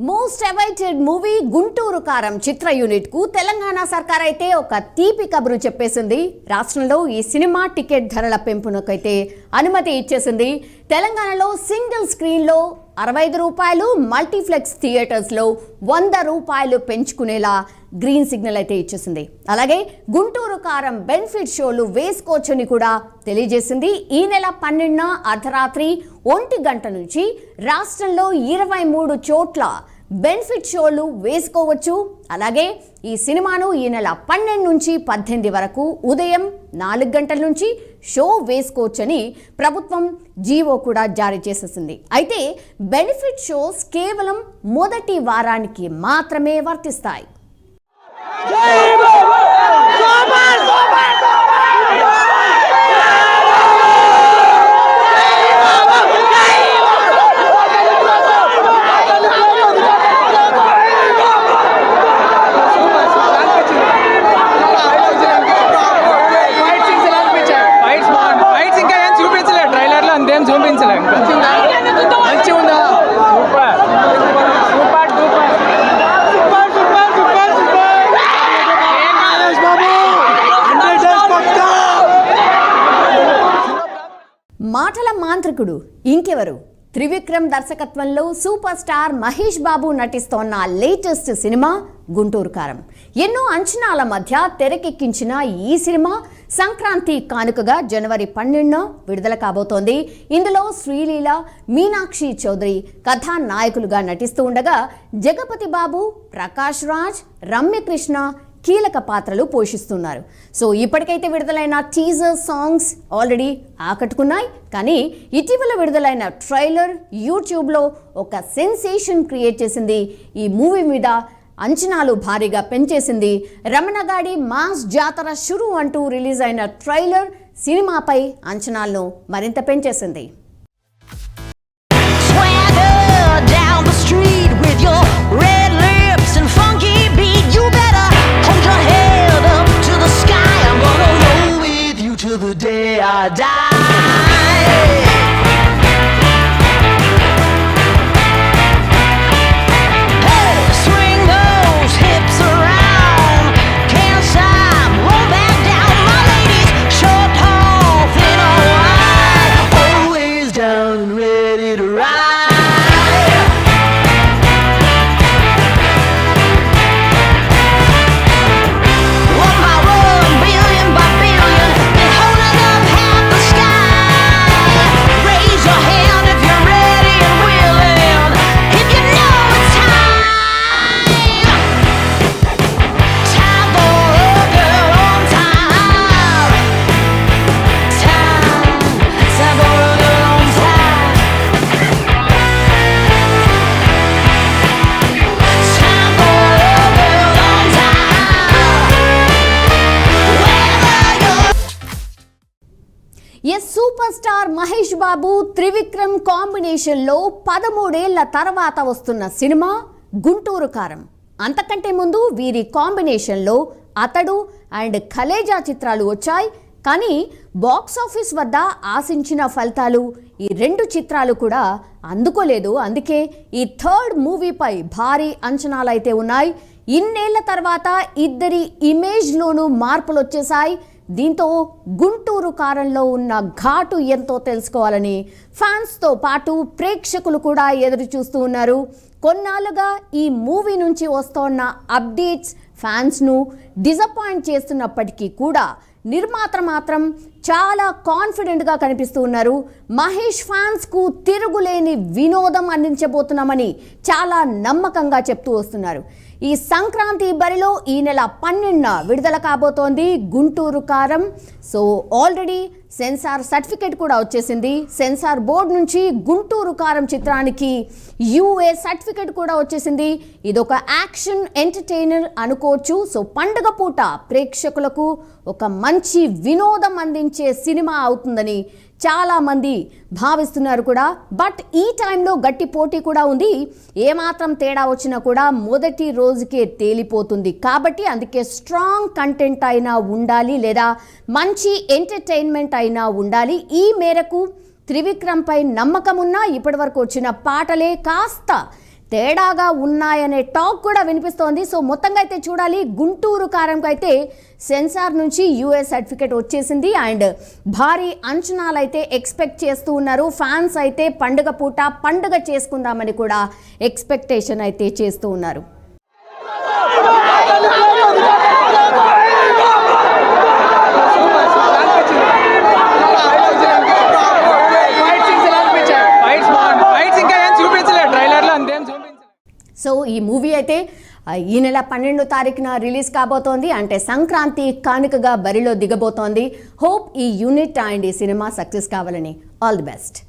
Most awaited movie Guntur కారం చిత్ర unit కు తెలంగాణ సర్కార్ అయితే ఒక తీపి కబురు చెప్పేసింది. రాష్ట్రంలో ఈ సినిమా టికెట్ ధరల పెంపునకైతే అనుమతి ఇచ్చేసింది. తెలంగాణలో సింగిల్ స్క్రీన్ లో 65 రూపాయలు, మల్టీప్లెక్స్ థియేటర్స్ లో 100 రూపాయలు పెంచుకునేలా గ్రీన్ సిగ్నల్ అయితే ఇచ్చేసింది. అలాగే గుంటూరు కారం బెనిఫిట్ షోలు వేసుకోవచ్చని కూడా తెలియజేసింది. ఈ నెల 12న అర్ధరాత్రి 1 గంట నుంచి రాష్ట్రంలో 23 చోట్ల బెనిఫిట్ షోలు వేసుకోవచ్చు. అలాగే ఈ సినిమాను ఈ నెల 12 నుంచి 18 వరకు ఉదయం 4 గంటల నుంచి షో వేసుకోవచ్చని ప్రభుత్వం జీవో కూడా జారీ చేసేసింది. అయితే బెనిఫిట్ షోస్ కేవలం మొదటి వారానికి మాత్రమే వర్తిస్తాయి. మాటల మాంత్రికుడు ఇంకెవరు? త్రివిక్రమ్ దర్శకత్వంలో సూపర్ స్టార్ మహేష్ బాబు నటిస్తోన్న లేటెస్ట్ సినిమా గుంటూరు కారం. ఎన్నో అంచనాల మధ్య తెరకెక్కించిన ఈ సినిమా సంక్రాంతి కానుకగా జనవరి 12న విడుదల కాబోతోంది. ఇందులో శ్రీలీల, మీనాక్షి చౌదరి కథానాయకులుగా నటిస్తూ ఉండగా జగపతి బాబు, ప్రకాష్ రాజ్, రమ్యకృష్ణ కీలక పాత్రలు పోషిస్తున్నారు. సో ఇప్పటికైతే విడుదలైన టీజర్ సాంగ్స్ ఆల్రెడీ ఆకట్టుకున్నాయి. కానీ ఇటీవల విడుదలైన ట్రైలర్ యూట్యూబ్లో ఒక సెన్సేషన్ క్రియేట్ చేసింది. ఈ మూవీ మీద అంచనాలు భారీగా పెంచేసింది. రమణగాడి మాస్ జాతర షురు అంటూ రిలీజ్ అయిన ట్రైలర్ సినిమాపై అంచనాలను మరింత పెంచేసింది. The day I die. Hey, swing those hips around. Can't stop, roll back down. My ladies, short, tall, thin or wide, always down and ready to ride. Super star Mahesh Babu, Trivikram కాంబినేషన్లో 13 ఏళ్ల తర్వాత వస్తున్న cinema Guntur కారం. అంతకంటే ముందు వీరి కాంబినేషన్లో అతడు అండ్ కలేజా చిత్రాలు వచ్చాయి. కానీ బాక్స్ ఆఫీస్ వద్ద ఆశించిన ఫలితాలు ఈ 2 చిత్రాలు కూడా అందుకోలేదు. అందుకే ఈ థర్డ్ మూవీపై భారీ అంచనాలు అయితే ఉన్నాయి. ఇన్నేళ్ల తర్వాత ఇద్దరి ఇమేజ్లోనూ మార్పులు వచ్చేసాయి. దీంతో గుంటూరు కారంలో ఉన్న ఘాటు ఎంతో తెలుసుకోవాలని ఫ్యాన్స్తో పాటు ప్రేక్షకులు కూడా ఎదురు చూస్తూ ఉన్నారు. కొన్నాళ్ళుగా ఈ మూవీ నుంచి వస్తోన్న అప్డేట్స్ ఫ్యాన్స్ను డిసప్పాయింట్ చేస్తున్నప్పటికీ కూడా నిర్మాత మాత్రం చాలా కాన్ఫిడెంట్గా కనిపిస్తూ ఉన్నారు. మహేష్ ఫ్యాన్స్కు తిరుగులేని వినోదం అందించబోతున్నామని చాలా నమ్మకంగా చెప్తూ వస్తున్నారు. ఈ సంక్రాంతి బరిలో ఈ నెల 12న విడుదల కాబోతోంది గుంటూరు కారం. సో ఆల్రెడీ సెన్సార్ సర్టిఫికేట్ కూడా వచ్చేసింది. సెన్సార్ బోర్డు నుంచి గుంటూరు కారం చిత్రానికి UA సర్టిఫికేట్ కూడా వచ్చేసింది. ఇదొక యాక్షన్ ఎంటర్టైనర్ అనుకోవచ్చు. సో పండుగ పూట ప్రేక్షకులకు ఒక మంచి వినోదం అందించే సినిమా అవుతుందని చాలా మంది భావిస్తున్నారు కూడా. బట్ ఈ టైంలో గట్టి పోటీ కూడా ఉంది. ఏమాత్రం తేడా వచ్చినా కూడా మొదటి రోజుకే తేలిపోతుంది. కాబట్టి అందుకే స్ట్రాంగ్ కంటెంట్ అయినా ఉండాలి, లేదా మంచి ఎంటర్టైన్మెంట్ అయినా ఉండాలి. ఈ మేరకు త్రివిక్రమ్ పై నమ్మకం ఉన్నా ఇప్పటివరకు వచ్చిన పాటలే కాస్త తేడాగా ఉన్నాయనే టాక్ కూడా వినిపిస్తోంది. సో మొత్తంగా అయితే చూడాలి. గుంటూరు కారంకి అయితే సెన్సార్ నుంచి యూఎస్ సర్టిఫికేట్ వచ్చేసింది అండ్ భారీ అంచనాలు అయితే ఎక్స్పెక్ట్ చేస్తూ ఉన్నారు. ఫ్యాన్స్ అయితే పండుగ పూట పండుగ చేసుకుందామని కూడా ఎక్స్పెక్టేషన్ అయితే చేస్తూ ఉన్నారు. సో ఈ మూవీ అయితే ఈ నెల 12వ తారీఖున రిలీజ్ కాబోతోంది. అంటే సంక్రాంతి కానుకగా బరిలో దిగబోతోంది. హోప్ ఈ యూనిట్ అండ్ ఈ సినిమా సక్సెస్ కావాలని. All the best.